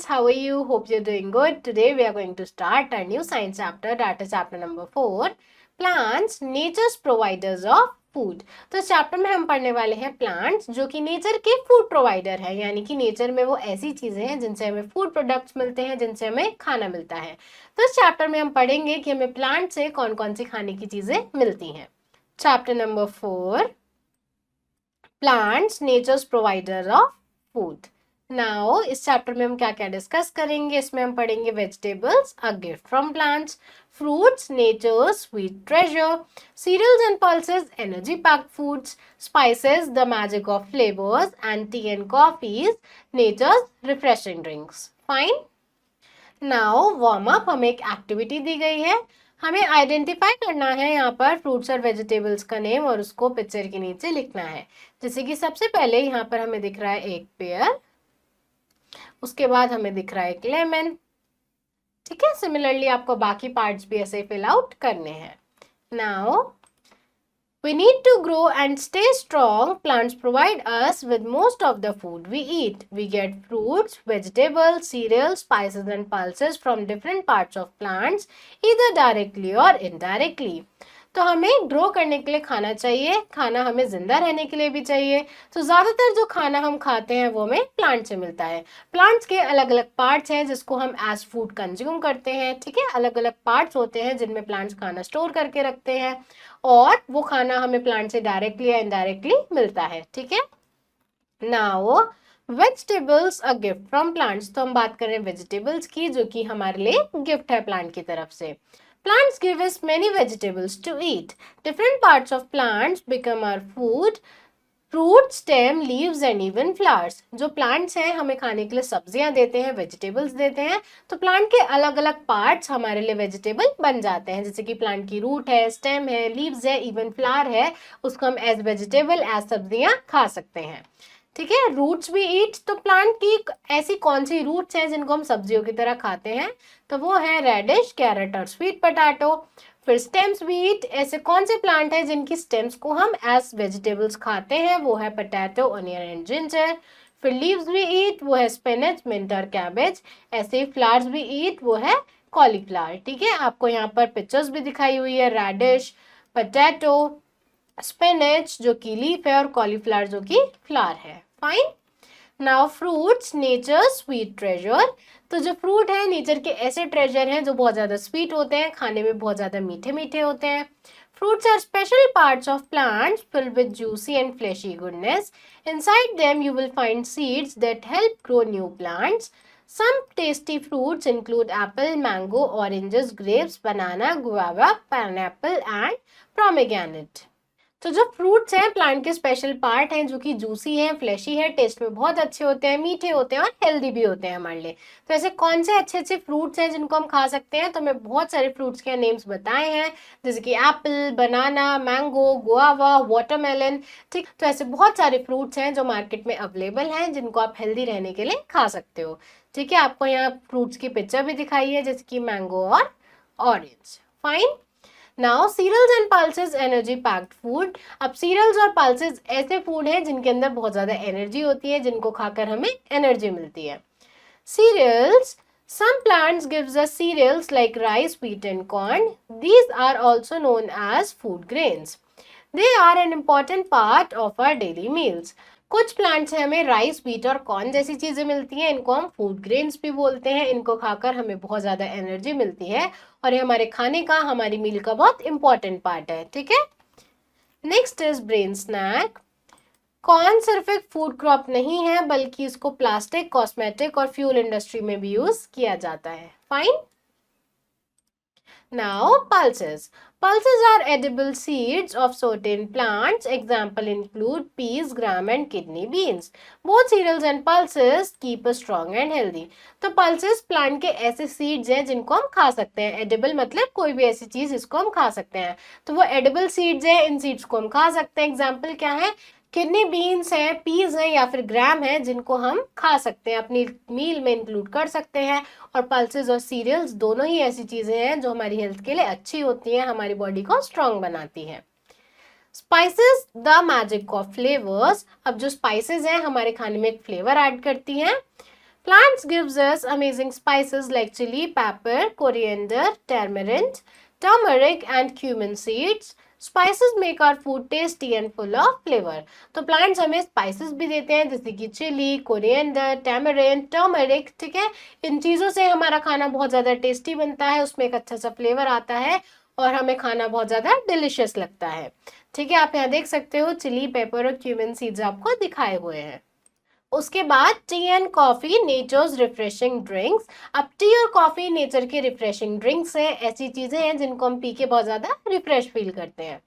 how are you? Hope you're doing good. Today we are going to start our new science chapter, that is chapter number 4, Plants, Nature's Providers of Food. तो इस chapter में हम पढ़ने वाले हैं plants जो कि nature के फूड प्रोवाइडर है, यानी कि नेचर में वो ऐसी चीजें हैं जिनसे हमें फूड प्रोडक्ट्स मिलते हैं, जिनसे हमें खाना मिलता है। तो इस चैप्टर में हम पढ़ेंगे कि हमें प्लांट से कौन कौन सी खाने की चीजें मिलती हैं। Chapter number 4, plants, nature's provider of food. Now इस चैप्टर में हम क्या क्या डिस्कस करेंगे, इसमें हम पढ़ेंगे vegetables, a gift from plants, fruits, nature's sweet treasure, cereals and pulses, energy packed foods, spices, the magic of flavors, and tea and coffees, nature's refreshing drinks. Fine. Now warm up, हमें एक activity दी गई है, हमें identify करना है यहाँ पर fruits और वेजिटेबल्स का नेम और उसको पिक्चर के नीचे लिखना है। जैसे कि सबसे पहले यहाँ पर हमें दिख रहा है एक पेयर, उसके बाद हमें दिख रहा है एक लेमन, ठीक है। सिमिलरली आपको बाकी पार्ट्स भी ऐसे फिल आउट करने हैं। Now we need to grow and stay strong. Plants provide us with most of the food we eat. We get fruits, vegetables, cereals, spices and pulses from different parts of plants, either directly or indirectly. तो हमें grow करने के लिए खाना चाहिए, खाना हमें जिंदा रहने के लिए भी चाहिए। तो ज्यादातर जो खाना हम खाते हैं वो हमें प्लांट से मिलता है। प्लांट्स के अलग अलग पार्ट्स हैं जिसको हम एज फूड कंज्यूम करते हैं, ठीक है। अलग अलग पार्ट्स होते हैं जिनमें प्लांट्स खाना स्टोर करके रखते हैं और वो खाना हमें प्लांट से डायरेक्टली या इनडायरेक्टली मिलता है, ठीक है। Now vegetables, a gift from plants. तो हम बात कर रहे हैं वेजिटेबल्स की, जो कि हमारे लिए गिफ्ट है प्लांट की तरफ से। Plants give us many vegetables to eat. Different parts of plants become our food. Fruit, stem, leaves and even flowers. जो plants हैं हमें खाने के लिए सब्जियां देते हैं, वेजिटेबल्स देते हैं। तो प्लांट के अलग अलग पार्ट्स हमारे लिए वेजिटेबल बन जाते हैं, जैसे कि प्लांट की रूट है, स्टेम है, लीव्स है, इवन फ्लावर है, उसको हम एज वेजिटेबल, एज सब्जियां खा सकते हैं, ठीक है। रूट्स भी ईट, तो प्लांट की ऐसी कौन सी रूट्स हैं जिनको हम सब्जियों की तरह खाते हैं, तो वो है रेडिश, कैरेट और स्वीट पोटैटो। फिर स्टेम्स भी ईट, ऐसे कौन से प्लांट हैं जिनकी स्टेम्स को हम एज वेजिटेबल्स खाते हैं, वो है पोटैटो, ऑनियन एंड जिंजर। फिर लीव्स भी ईट, वो है स्पिनच, मिंट और कैबेज। ऐसे ही फ्लावर्स भी ईट, वो है कॉलीफ्लावर, ठीक है। आपको यहाँ पर पिक्चर्स भी दिखाई हुई है, रेडिश, पोटैटो, स्पिनच जो की लीफ है और कॉलीफ्लावर जो की फ्लावर है। Fine. Now fruits, nature sweet treasure. तो जो फ्रूट है नेचर के ऐसे ट्रेजर हैं जो बहुत ज्यादा स्वीट होते हैं, खाने में बहुत ज्यादा मीठे मीठे होते हैं। Fruits are special parts of plants filled with juicy and fleshy goodness. Inside them you will find seeds that help grow new plants. Some tasty fruits include apple, mango, oranges, grapes, banana, guava, pineapple and pomegranate. तो जो fruits हैं plant के special part हैं जो कि juicy है, flashy है, test में बहुत अच्छे होते हैं, मीठे होते हैं और हेल्दी भी होते हैं हमारे लिए। तो ऐसे कौन से अच्छे अच्छे फ्रूट्स हैं जिनको हम खा सकते हैं, तो मैं बहुत सारे फ्रूट्स के नेम्स बताए हैं, जैसे कि एप्पल, बनाना, मैंगो, गुआवा, वाटरमेलन, ठीक। तो ऐसे बहुत सारे फ्रूट्स हैं जो मार्केट में अवेलेबल हैं जिनको आप हेल्दी रहने के लिए खा सकते हो, ठीक है। आपको यहाँ फ्रूट्स की पिक्चर भी दिखाई है, जैसे कि मैंगो और orange. Fine. Now cereals and pulses, energy packed food. अब सीरियल्स और पल्सेस ऐसे फूड हैं जिनके अंदर बहुत ज्यादा एनर्जी होती है, जिनको खाकर हमें एनर्जी मिलती है। Cereals, some plants gives us cereals like rice, wheat and corn. These are also known as food grains. They are an important part of our daily meals. कुछ प्लांट से हमें राइस, व्हीट और corn जैसी चीजें मिलती हैं, इनको हम फूड ग्रेन्स भी बोलते हैं। इनको खाकर हमें बहुत ज्यादा एनर्जी मिलती है और ये हमारे खाने का, हमारी मील का बहुत इंपॉर्टेंट पार्ट है, ठीक है। Next is brain snack. Corn सिर्फ एक फूड क्रॉप नहीं है बल्कि इसको प्लास्टिक, कॉस्मेटिक और फ्यूल इंडस्ट्री में भी यूज किया जाता है। Fine. Now pulses. Pulses are edible seeds of certain plants. Example include peas, gram and kidney beans. Both cereals and pulses keep us strong and healthy. तो pulses plant के ऐसे seeds हैं जिनको हम खा सकते हैं। Edible मतलब कोई भी ऐसी चीज जिसको हम खा सकते हैं, तो वो edible seeds हैं, इन seeds को हम खा सकते हैं। Example क्या है, किडनी बीन्स हैं, पीज हैं या फिर ग्राम है जिनको हम खा सकते हैं, अपनी मील में इंक्लूड कर सकते हैं। और पल्सेस और सीरियल्स दोनों ही ऐसी चीजें हैं जो हमारी हेल्थ के लिए अच्छी होती हैं, हमारी बॉडी को स्ट्रांग बनाती है। Spices, the magic of flavours. अब जो स्पाइसेस हैं हमारे खाने में एक फ्लेवर ऐड करती हैं। Plants gives us amazing spices like chili, pepper, coriander, turmeric and cumin seeds. Spices make our food tasty and full of flavor. तो plants हमें spices भी देते हैं जैसे कि chili, coriander, turmeric, ठीक है। इन चीज़ों से हमारा खाना बहुत ज़्यादा टेस्टी बनता है, उसमें एक अच्छा सा फ्लेवर आता है और हमें खाना बहुत ज़्यादा डिलिशियस लगता है, ठीक है। आप यहाँ देख सकते हो चिली, पेपर और क्यूमिन सीड्स आपको दिखाए हुए हैं। उसके बाद tea and coffee nature's refreshing drinks. अब टी और कॉफी नेचर के रिफ्रेशिंग ड्रिंक्स हैं, ऐसी चीजें हैं जिनको हम पी के बहुत ज्यादा रिफ्रेश फील करते हैं।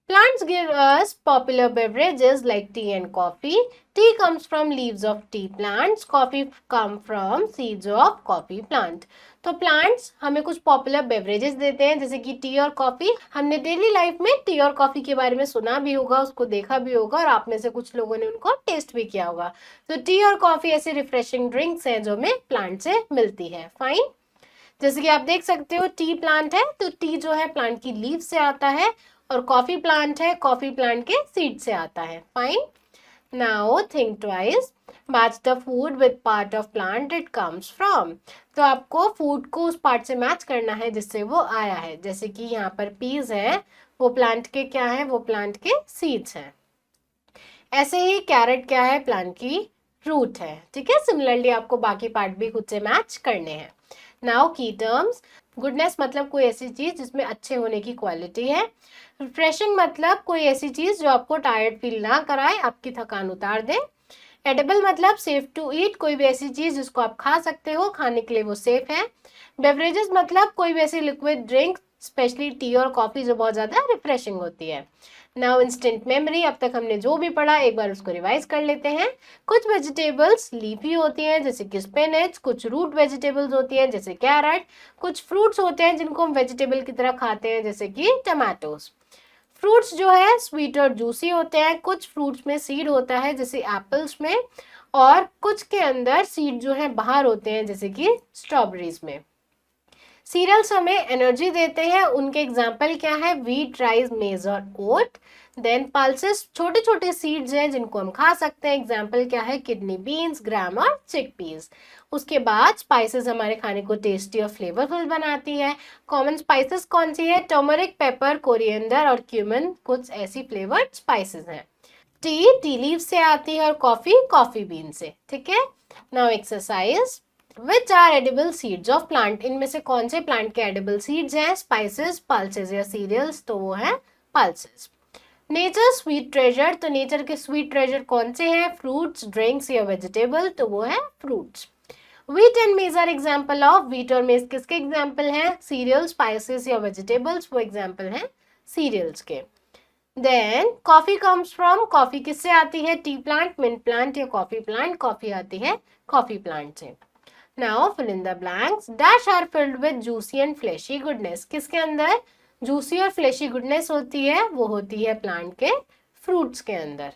Plants give us popular beverages like tea and coffee. Tea comes from leaves of tea plants. Coffee come from seeds of coffee plant. तो प्लांट्स हमें कुछ पॉपुलर बेवरेजेस देते हैं जैसे कि टी और कॉफी। हमने डेली लाइफ में टी और कॉफी के बारे में सुना भी होगा, उसको देखा भी होगा और आप में से कुछ लोगों ने उनको टेस्ट भी किया होगा। तो टी और कॉफी ऐसी रिफ्रेशिंग ड्रिंक्स हैं जो हमें प्लांट से मिलती है। फाइन। जैसे कि आप देख सकते हो टी प्लांट है तो टी जो है प्लांट की लीव से आता है और कॉफी प्लांट है, कॉफी प्लांट के सीड से आता है। Fine. Now think twice, match the food with part of plant it comes from. तो आपको फूड को उस पार्ट से मैच करना है जिससे वो आया है। जैसे कि यहाँ पर पीज है, वो प्लांट के क्या है, वो प्लांट के सीड्स हैं। ऐसे ही कैरेट क्या है, प्लांट की रूट है, ठीक है। सिमिलरली आपको बाकी पार्ट भी खुद से मैच करने हैं। नाउ की टर्म्स, गुडनेस मतलब कोई ऐसी चीज जिसमें अच्छे होने की क्वालिटी है। रिफ्रेशिंग मतलब कोई ऐसी चीज जो आपको टायर्ड फील ना कराए, आपकी थकान उतार दे। एडिबल मतलब सेफ टू ईट, कोई भी ऐसी चीज जिसको आप खा सकते हो, खाने के लिए वो सेफ है। बेवरेजेस मतलब कोई भी ऐसी लिक्विड ड्रिंक, स्पेशली टी और कॉफी जो बहुत ज्यादा रिफ्रेशिंग होती है। नाउ इंस्टेंट मेमोरी, अब तक हमने जो भी पढ़ा एक बार उसको रिवाइज कर लेते हैं। कुछ वेजिटेबल्स लीफी होती हैं जैसे कि स्पिनच, कुछ रूट वेजिटेबल्स होती हैं जैसे कैरेट, कुछ फ्रूट्स होते हैं जिनको हम वेजिटेबल की तरह खाते हैं जैसे कि टमाटोज। फ्रूट्स जो है स्वीट और जूसी होते हैं, कुछ फ्रूट्स में सीड होता है जैसे एप्पल्स में, और कुछ के अंदर सीड जो है बाहर होते हैं जैसे कि स्ट्रॉबेरीज में। सीरियल्स हमें एनर्जी देते हैं, उनके एग्जाम्पल क्या है, व्हीट, राइस, मेज और ओट। देन पल्सेस छोटे छोटे सीड्स हैं जिनको हम खा सकते हैं, एग्जाम्पल क्या है, किडनी बीन्स, ग्राम और चिकपीस। उसके बाद स्पाइसेस हमारे खाने को टेस्टी और फ्लेवरफुल बनाती है। कॉमन स्पाइसेस कौन सी है, टर्मरिक, पेपर, कोरिएंडर और क्यूमिन कुछ ऐसी फ्लेवर्ड स्पाइसेस हैं। टी लीव से आती है और कॉफी बीन से, ठीक है। Now exercise, which are edible seeds of plant. इनमें से कौन से प्लांट के एडिबल सीड्स हैं, स्पाइसेस, पल्सेस या सीरियल्स, तो वो है पल्सेस। नेचर स्वीट ट्रेजर, तो नेचर के स्वीट ट्रेजर कौन से हैं, फ्रूट्स, ड्रिंक्स या वेजिटेबल, तो वो है fruits. Wheat and maize are example of, wheat और मेज किसके एग्जाम्पल हैं, सीरियल, स्पाइसेस या वेजिटेबल्स, वो एग्जाम्पल हैं सीरियल्स के। Then coffee comes from, coffee किससे आती है, टी प्लांट, मिंट प्लांट या कॉफी प्लांट, कॉफी आती है कॉफी प्लांट से। Now fill in the blanks. Dash are filled with juicy and fleshy goodness. किसके अंदर juicy और fleshy goodness होती है, वो होती है प्लांट के फ्रूट्स के अंदर।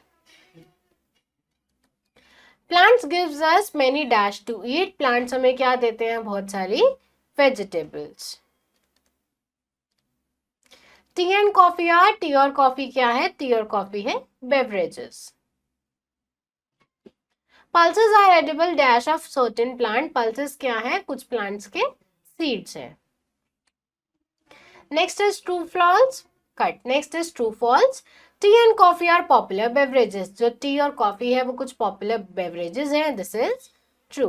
Plants gives us many dash to eat. Plants हमें क्या देते हैं, बहुत सारी vegetables. Tea and coffee are, tea और कॉफी क्या है, टी और कॉफी है beverages. Pulses are edible dash of certain plant, pulses क्या है, कुछ प्लांट्स के सीड्स हैं। Next is true false, cut. Next is true false, tea and coffee are popular beverages. जो टी और कॉफी है वो कुछ पॉपुलर बेवरेजेस हैं, this is true.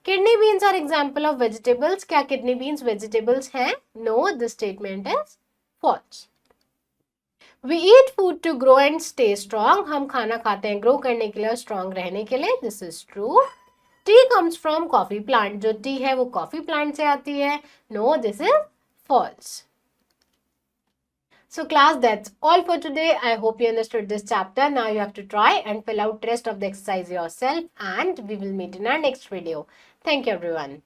Kidney beans are example of vegetables, क्या किडनी बीन्स वेजिटेबल्स हैं, no, this statement is false. We eat food to grow and stay strong. हम खाना खाते हैं ग्रो करने के लिए और स्ट्रॉन्ग रहने के लिए, this is true. Tea comes from coffee plant, जो टी है वो कॉफी प्लांट से आती है, no, this is false. So class, that's all for today. I hope you understood this chapter. Now you have to try and fill out rest of the exercise yourself, and we will meet in our next video. Thank you everyone.